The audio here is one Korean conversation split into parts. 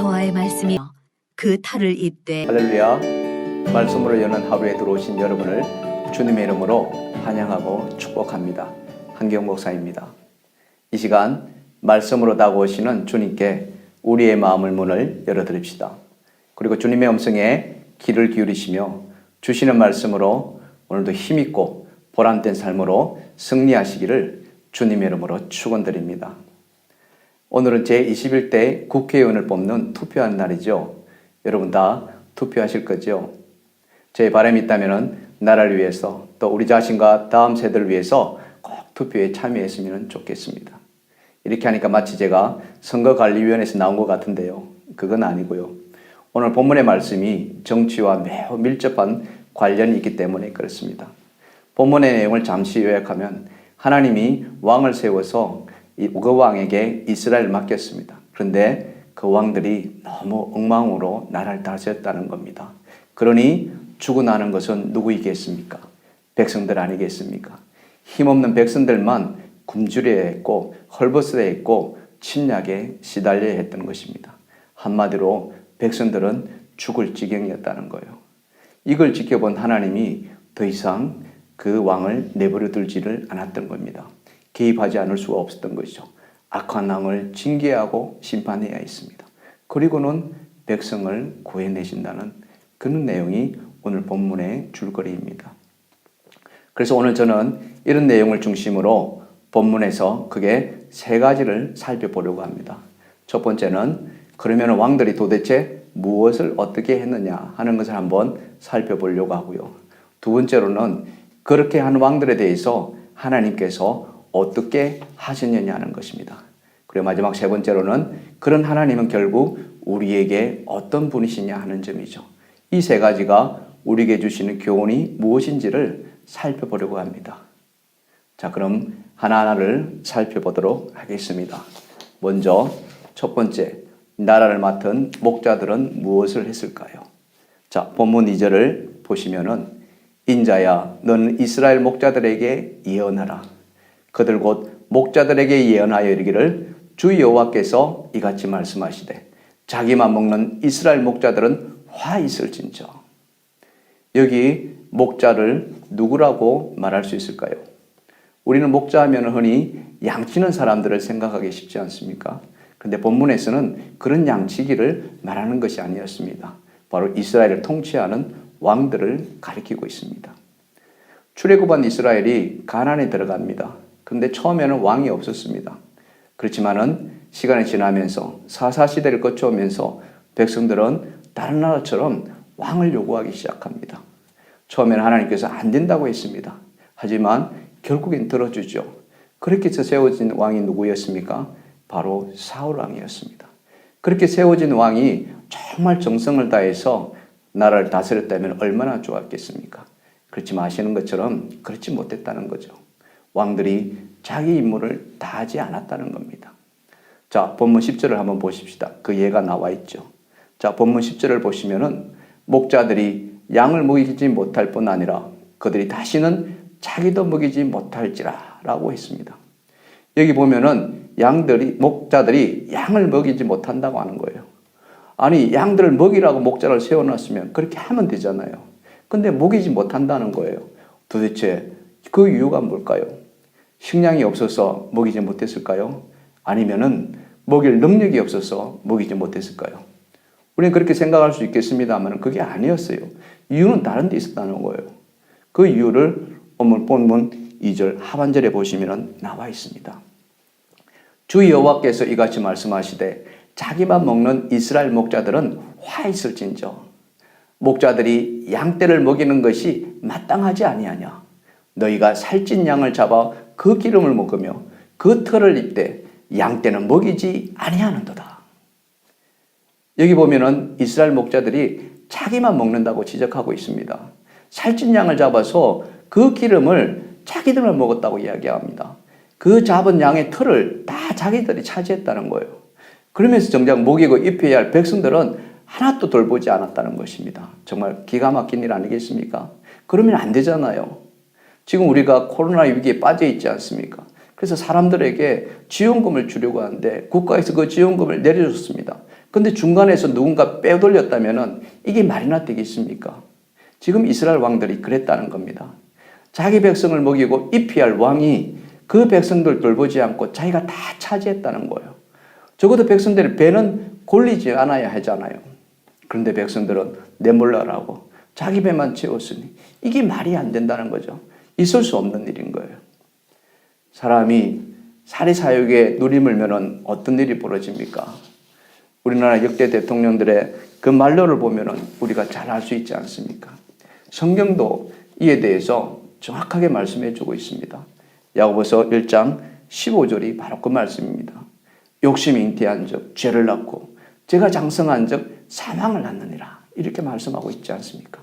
여호와의 말씀이 그 탈을 잇되 할렐루야. 말씀으로 여는 하루에 들어오신 여러분을 주님의 이름으로 환영하고 축복합니다. 한경 목사입니다. 이 시간 말씀으로 다가오시는 주님께 우리의 마음을 문을 열어드립시다. 그리고 주님의 음성에 귀를 기울이시며 주시는 말씀으로 오늘도 힘있고 보람된 삶으로 승리하시기를 주님의 이름으로 축원드립니다. 오늘은 제21대 국회의원을 뽑는 투표하는 날이죠. 여러분 다 투표하실 거죠? 제 바람이 있다면 나라를 위해서 또 우리 자신과 다음 세대를 위해서 꼭 투표에 참여했으면 좋겠습니다. 이렇게 하니까 마치 제가 선거관리위원회에서 나온 것 같은데요. 그건 아니고요. 오늘 본문의 말씀이 정치와 매우 밀접한 관련이 있기 때문에 그렇습니다. 본문의 내용을 잠시 요약하면 하나님이 왕을 세워서 그 왕에게 이스라엘을 맡겼습니다. 그런데 그 왕들이 너무 엉망으로 나라를 다스렸다는 겁니다. 그러니 죽어나는 것은 누구이겠습니까? 백성들 아니겠습니까? 힘없는 백성들만 굶주려야 했고 헐벗어야 했고 침략에 시달려야 했던 것입니다. 한마디로 백성들은 죽을 지경이었다는 거예요. 이걸 지켜본 하나님이 더 이상 그 왕을 내버려 두지를 않았던 겁니다. 개입하지 않을 수가 없었던 것이죠. 악한 왕을 징계하고 심판해야 했습니다. 그리고는 백성을 구해내신다는 그런 내용이 오늘 본문의 줄거리입니다. 그래서 오늘 저는 이런 내용을 중심으로 본문에서 크게 세 가지를 살펴보려고 합니다. 첫 번째는 그러면 왕들이 도대체 무엇을 어떻게 했느냐 하는 것을 한번 살펴보려고 하고요. 두 번째로는 그렇게 한 왕들에 대해서 하나님께서 어떻게 하셨느냐는 것입니다. 그리고 마지막 세 번째로는 그런 하나님은 결국 우리에게 어떤 분이시냐 하는 점이죠. 이 세 가지가 우리에게 주시는 교훈이 무엇인지를 살펴보려고 합니다. 자, 그럼 하나하나를 살펴보도록 하겠습니다. 먼저 첫 번째, 나라를 맡은 목자들은 무엇을 했을까요? 자, 본문 2절을 보시면은 인자야 너는 이스라엘 목자들에게 예언하라. 그들 곧 목자들에게 예언하여 이르기를 주 여호와께서 이같이 말씀하시되 자기만 먹는 이스라엘 목자들은 화 있을진저. 여기 목자를 누구라고 말할 수 있을까요? 우리는 목자 하면 흔히 양치는 사람들을 생각하기 쉽지 않습니까? 그런데 본문에서는 그런 양치기를 말하는 것이 아니었습니다. 바로 이스라엘을 통치하는 왕들을 가리키고 있습니다. 출애굽한 이스라엘이 가나안에 들어갑니다. 그런데 처음에는 왕이 없었습니다. 그렇지만은 시간이 지나면서 사사시대를 거쳐오면서 백성들은 다른 나라처럼 왕을 요구하기 시작합니다. 처음에는 하나님께서 안 된다고 했습니다. 하지만 결국엔 들어주죠. 그렇게 해서 세워진 왕이 누구였습니까? 바로 사울 왕이었습니다. 그렇게 세워진 왕이 정말 정성을 다해서 나라를 다스렸다면 얼마나 좋았겠습니까? 그렇지만 아시는 것처럼 그렇지 못했다는 거죠. 왕들이 자기 임무를 다하지 않았다는 겁니다. 자, 본문 10절을 한번 보십시다. 그 예가 나와 있죠. 자, 본문 10절을 보시면은 목자들이 양을 먹이지 못할 뿐 아니라 그들이 다시는 자기도 먹이지 못할지라 라고 했습니다. 여기 보면은 목자들이 양을 먹이지 못한다고 하는 거예요. 아니, 양들을 먹이라고 목자를 세워놨으면 그렇게 하면 되잖아요. 근데 먹이지 못한다는 거예요. 도대체 그 이유가 뭘까요? 식량이 없어서 먹이지 못했을까요? 아니면은 먹일 능력이 없어서 먹이지 못했을까요? 우리는 그렇게 생각할 수 있겠습니다만 그게 아니었어요. 이유는 다른 데 있었다는 거예요. 그 이유를 오늘 본문 2절 하반절에 보시면 나와 있습니다. 주 여호와께서 이같이 말씀하시되 자기만 먹는 이스라엘 목자들은 화 있을진저. 목자들이 양떼를 먹이는 것이 마땅하지 아니하냐. 너희가 살찐 양을 잡아 그 기름을 먹으며 그 털을 입되 양떼는 먹이지 아니하는도다. 여기 보면은 이스라엘 목자들이 자기만 먹는다고 지적하고 있습니다. 살찐 양을 잡아서 그 기름을 자기들만 먹었다고 이야기합니다. 그 잡은 양의 털을 다 자기들이 차지했다는 거예요. 그러면서 정작 먹이고 입혀야 할 백성들은 하나도 돌보지 않았다는 것입니다. 정말 기가 막힌 일 아니겠습니까? 그러면 안 되잖아요. 지금 우리가 코로나 위기에 빠져 있지 않습니까? 그래서 사람들에게 지원금을 주려고 하는데 국가에서 그 지원금을 내려줬습니다. 근데 중간에서 누군가 빼돌렸다면 이게 말이나 되겠습니까? 지금 이스라엘 왕들이 그랬다는 겁니다. 자기 백성을 먹이고 입히할 왕이 그 백성들 돌보지 않고 자기가 다 차지했다는 거예요. 적어도 백성들의 배는 골리지 않아야 하잖아요. 그런데 백성들은 내몰라라고 자기 배만 채웠으니 이게 말이 안 된다는 거죠. 있을 수 없는 일인 거예요. 사람이 사리사욕에 누림을면은 어떤 일이 벌어집니까? 우리나라 역대 대통령들의 그 말로를 보면은 우리가 잘 알 수 있지 않습니까? 성경도 이에 대해서 정확하게 말씀해 주고 있습니다. 야고보서 1장 15절이 바로 그 말씀입니다. 욕심이 잉태한 적 죄를 낳고 죄가 장성한 적 사망을 낳느니라. 이렇게 말씀하고 있지 않습니까?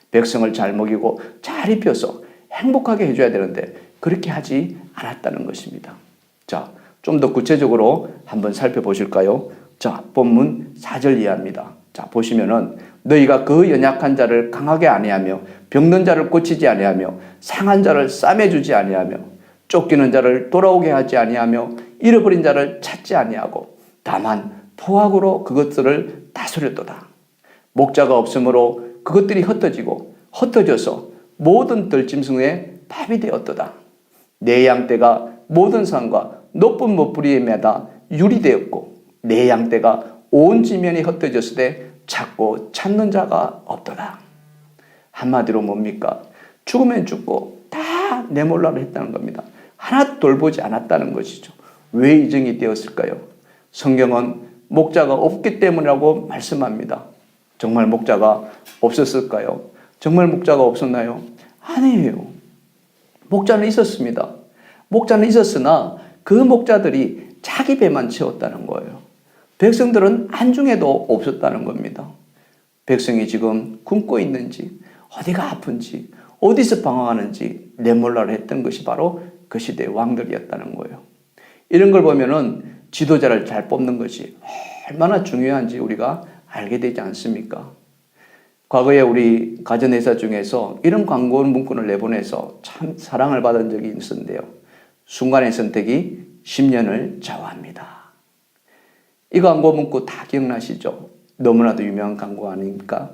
백성을 잘 먹이고 잘 입혀서 행복하게 해줘야 되는데 그렇게 하지 않았다는 것입니다. 자, 좀 더 구체적으로 한번 살펴보실까요? 자, 본문 4절 이하입니다. 자, 보시면은 너희가 그 연약한 자를 강하게 아니하며 병든 자를 고치지 아니하며 상한 자를 싸매주지 아니하며 쫓기는 자를 돌아오게 하지 아니하며 잃어버린 자를 찾지 아니하고 다만 포악으로 그것들을 다스렸도다. 목자가 없으므로 그것들이 흩어지고 흩어져서 모든 들짐승의 밥이 되었도다. 내 양떼가 모든 산과 높은 못부리에 매다 유리되었고 내 양떼가 온 지면이 흩어졌을 때 찾고 찾는 자가 없도다. 한마디로 뭡니까? 죽으면 죽고 다 내몰라로 했다는 겁니다. 하나 돌보지 않았다는 것이죠. 왜 이정이 되었을까요? 성경은 목자가 없기 때문이라고 말씀합니다. 정말 목자가 없었을까요? 정말 목자가 없었나요? 아니에요. 목자는 있었습니다. 목자는 있었으나 그 목자들이 자기 배만 채웠다는 거예요. 백성들은 안중에도 없었다는 겁니다. 백성이 지금 굶고 있는지 어디가 아픈지 어디서 방황하는지 내몰라를 했던 것이 바로 그 시대의 왕들이었다는 거예요. 이런 걸 보면은 지도자를 잘 뽑는 것이 얼마나 중요한지 우리가 알게 되지 않습니까? 과거에 우리 가전회사 중에서 이런 광고 문구를 내보내서 참 사랑을 받은 적이 있었는데요. 순간의 선택이 10년을 좌우합니다. 이 광고 문구 다 기억나시죠? 너무나도 유명한 광고 아닙니까?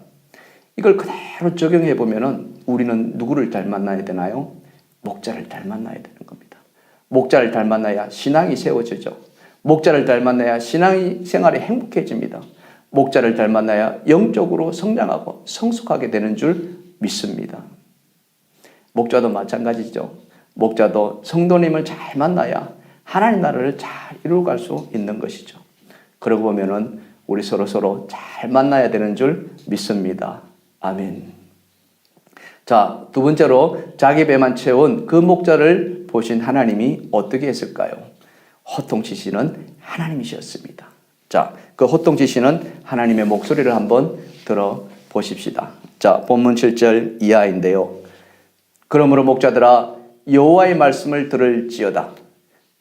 이걸 그대로 적용해 보면은 우리는 누구를 잘 만나야 되나요? 목자를 잘 만나야 되는 겁니다. 목자를 잘 만나야 신앙이 세워지죠. 목자를 잘 만나야 신앙 생활이 행복해집니다. 목자를 잘 만나야 영적으로 성장하고 성숙하게 되는 줄 믿습니다. 목자도 마찬가지죠. 목자도 성도님을 잘 만나야 하나님 나라를 잘 이루어갈 수 있는 것이죠. 그러고 보면은 우리 서로 잘 만나야 되는 줄 믿습니다. 아멘. 자, 두 번째로 자기 배만 채운 그 목자를 보신 하나님이 어떻게 했을까요? 호통치시는 하나님이셨습니다. 자, 그 호통치시는 하나님의 목소리를 한번 들어보십시다. 자, 본문 7절 이하인데요. 그러므로 목자들아 여호와의 말씀을 들을지어다.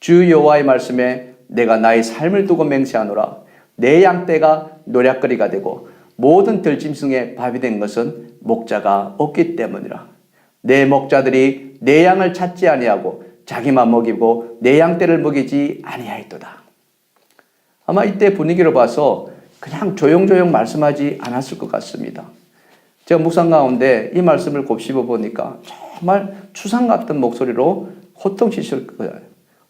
주 여호와의 말씀에 내가 나의 삶을 두고 맹세하노라. 내 양떼가 노략거리가 되고 모든 들짐승의 밥이 된 것은 목자가 없기 때문이라. 내 목자들이 내 양을 찾지 아니하고 자기만 먹이고 내 양떼를 먹이지 아니하였도다. 아마 이때 분위기로 봐서 그냥 조용조용 말씀하지 않았을 것 같습니다. 제가 묵상 가운데 이 말씀을 곱씹어 보니까 정말 추상 같은 목소리로 호통치실 거예요.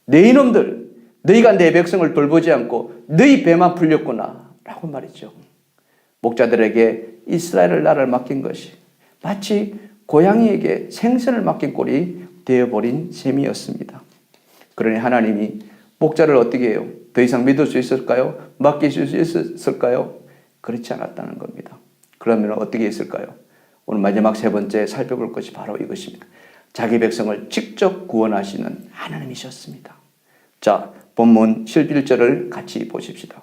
네 이놈들, 너희가 내 백성을 돌보지 않고 너희 배만 풀렸구나 라고 말이죠. 목자들에게 이스라엘을 나라를 맡긴 것이 마치 고양이에게 생선을 맡긴 꼴이 되어버린 셈이었습니다. 그러니 하나님이 목자를 어떻게 해요? 더 이상 믿을 수 있을까요? 맡길 수 있을까요? 그렇지 않았다는 겁니다. 그러면 어떻게 했을까요? 오늘 마지막 세 번째 살펴볼 것이 바로 이것입니다. 자기 백성을 직접 구원하시는 하나님이셨습니다. 자, 본문 11절을 같이 보십시다.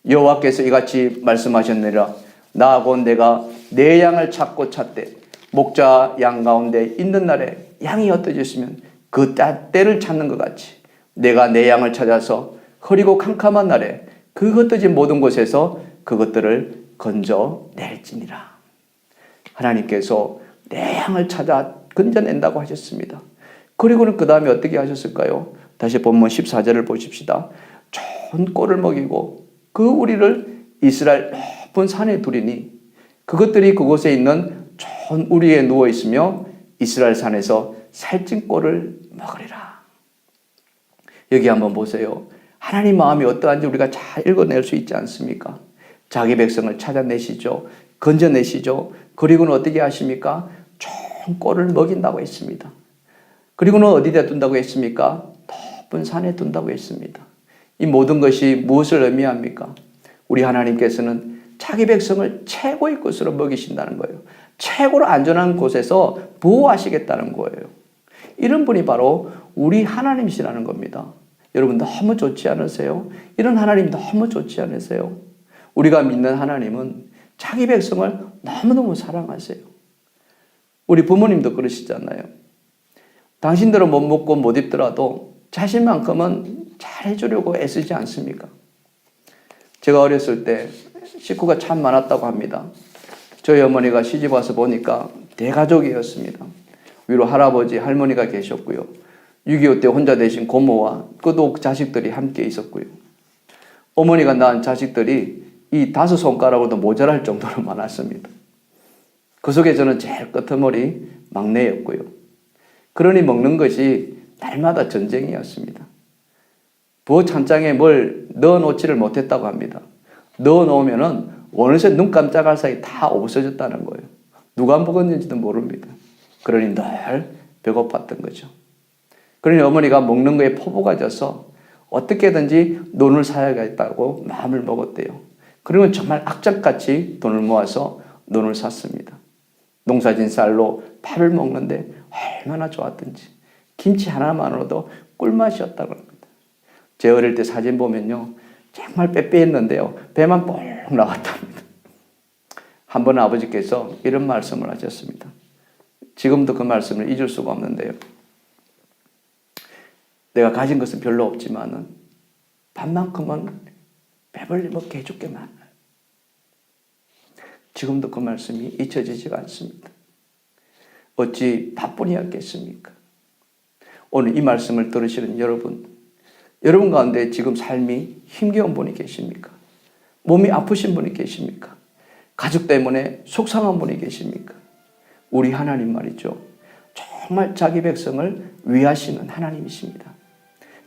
여호와께서 이같이 말씀하셨느니라. 나하고 내가 내 양을 찾고 찾되 목자 양 가운데 있는 날에 양이 흩어졌으면 그 때를 찾는 것 같이 내가 내 양을 찾아서 흐리고 캄캄한 날에 그 흩어진 모든 곳에서 그것들을 건져낼지니라. 하나님께서 내 양을 찾아 건져낸다고 하셨습니다. 그리고는 그 다음에 어떻게 하셨을까요? 다시 본문 14절을 보십시다. 좋은 꼴을 먹이고 그 우리를 이스라엘 높은 산에 두리니 그것들이 그곳에 있는 좋은 우리에 누워 있으며 이스라엘 산에서 살찐 꼴을 먹으리라. 여기 한번 보세요. 하나님 마음이 어떠한지 우리가 잘 읽어낼 수 있지 않습니까? 자기 백성을 찾아내시죠. 건져내시죠. 그리고는 어떻게 하십니까? 좋은 꼴을 먹인다고 했습니다. 그리고는 어디다 둔다고 했습니까? 높은 산에 둔다고 했습니다. 이 모든 것이 무엇을 의미합니까? 우리 하나님께서는 자기 백성을 최고의 것으로 먹이신다는 거예요. 최고로 안전한 곳에서 보호하시겠다는 거예요. 이런 분이 바로 우리 하나님이시라는 겁니다. 여러분 너무 좋지 않으세요? 이런 하나님 너무 좋지 않으세요? 우리가 믿는 하나님은 자기 백성을 너무너무 사랑하세요. 우리 부모님도 그러시잖아요. 당신들은 못 먹고 못 입더라도 자신만큼은 잘해주려고 애쓰지 않습니까? 제가 어렸을 때 식구가 참 많았다고 합니다. 저희 어머니가 시집 와서 보니까 대가족이었습니다. 위로 할아버지, 할머니가 계셨고요. 6.25 때 혼자 되신 고모와 그도 자식들이 함께 있었고요. 어머니가 낳은 자식들이 이 5손가락으로도 모자랄 정도로 많았습니다. 그 속에 저는 제일 끄트머리 막내였고요. 그러니 먹는 것이 날마다 전쟁이었습니다. 부엌 찬장에 뭘 넣어놓지를 못했다고 합니다. 넣어놓으면은 어느새 눈 깜짝할 사이 다 없어졌다는 거예요. 누가 먹었는지도 모릅니다. 그러니 늘 배고팠던 거죠. 그러니 어머니가 먹는 거에 포부가 져서 어떻게든지 돈을 사야겠다고 마음을 먹었대요. 그러면 정말 악착같이 돈을 모아서 돈을 샀습니다. 농사진 쌀로 밥을 먹는데 얼마나 좋았던지 김치 하나만으로도 꿀맛이었다고 합니다. 제 어릴 때 사진 보면요. 정말 빼빼했는데요. 배만 뽕 나왔답니다. 한 번 아버지께서 이런 말씀을 하셨습니다. 지금도 그 말씀을 잊을 수가 없는데요. 내가 가진 것은 별로 없지만은 밥만큼은 배불리 먹게 해줄게만. 지금도 그 말씀이 잊혀지지가 않습니다. 어찌 밥뿐이었겠습니까? 오늘 이 말씀을 들으시는 여러분 가운데 지금 삶이 힘겨운 분이 계십니까? 몸이 아프신 분이 계십니까? 가족 때문에 속상한 분이 계십니까? 우리 하나님 말이죠. 정말 자기 백성을 위하시는 하나님이십니다.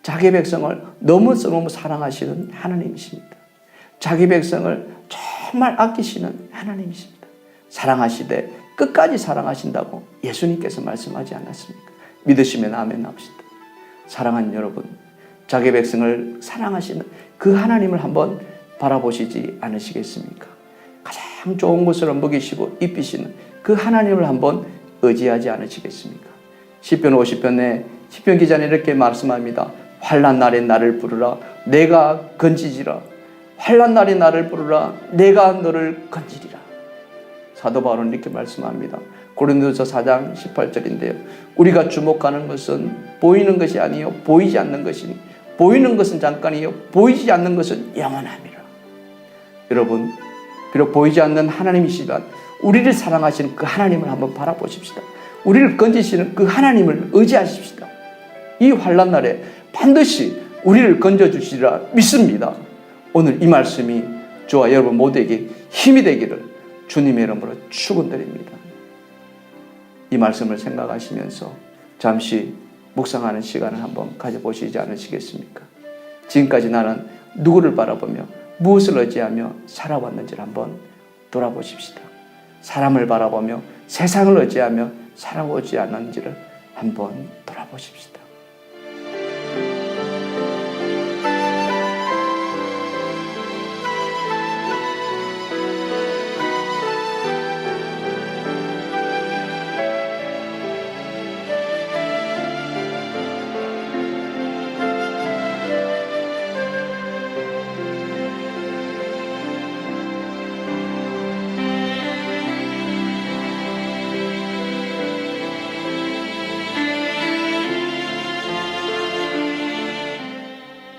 자기 백성을 너무너무 사랑하시는 하나님이십니다. 자기 백성을 정말 아끼시는 하나님이십니다. 사랑하시되 끝까지 사랑하신다고 예수님께서 말씀하지 않았습니까? 믿으시면 아멘 합시다. 사랑하는 여러분, 자기 백성을 사랑하시는 그 하나님을 한번 바라보시지 않으시겠습니까? 가장 좋은 것으로 먹이시고 입히시는 그 하나님을 한번 의지하지 않으시겠습니까? 시편 50편에 시편 기자는 이렇게 말씀합니다. 환난 날에 나를 부르라 내가 건지지라. 환난 날에 나를 부르라 내가 너를 건지리라. 사도 바울은 이렇게 말씀합니다. 고린도서 4장 18절인데요. 우리가 주목하는 것은 보이는 것이 아니요 보이지 않는 것이니 보이는 것은 잠깐이요 보이지 않는 것은 영원함이라. 여러분, 비록 보이지 않는 하나님이시지만 우리를 사랑하시는 그 하나님을 한번 바라보십시다. 우리를 건지시는 그 하나님을 의지하십시다. 이 환난 날에 반드시 우리를 건져주시리라 믿습니다. 오늘 이 말씀이 저와 여러분 모두에게 힘이 되기를 주님의 이름으로 축원드립니다. 이 말씀을 생각하시면서 잠시 묵상하는 시간을 한번 가져보시지 않으시겠습니까? 지금까지 나는 누구를 바라보며 무엇을 의지하며 살아왔는지를 한번 돌아보십시다. 사람을 바라보며 세상을 의지하며 살아오지 않았는지를 한번 돌아보십시다.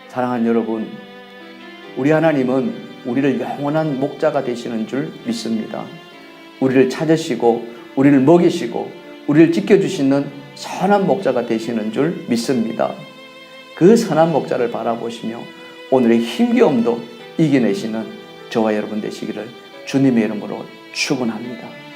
사랑하는 여러분, 우리 하나님은 우리를 영원한 목자가 되시는 줄 믿습니다. 우리를 찾으시고 우리를 먹이시고 우리를 지켜주시는 선한 목자가 되시는 줄 믿습니다. 그 선한 목자를 바라보시며 오늘의 힘겨움도 이겨내시는 저와 여러분 되시기를 주님의 이름으로 축원합니다.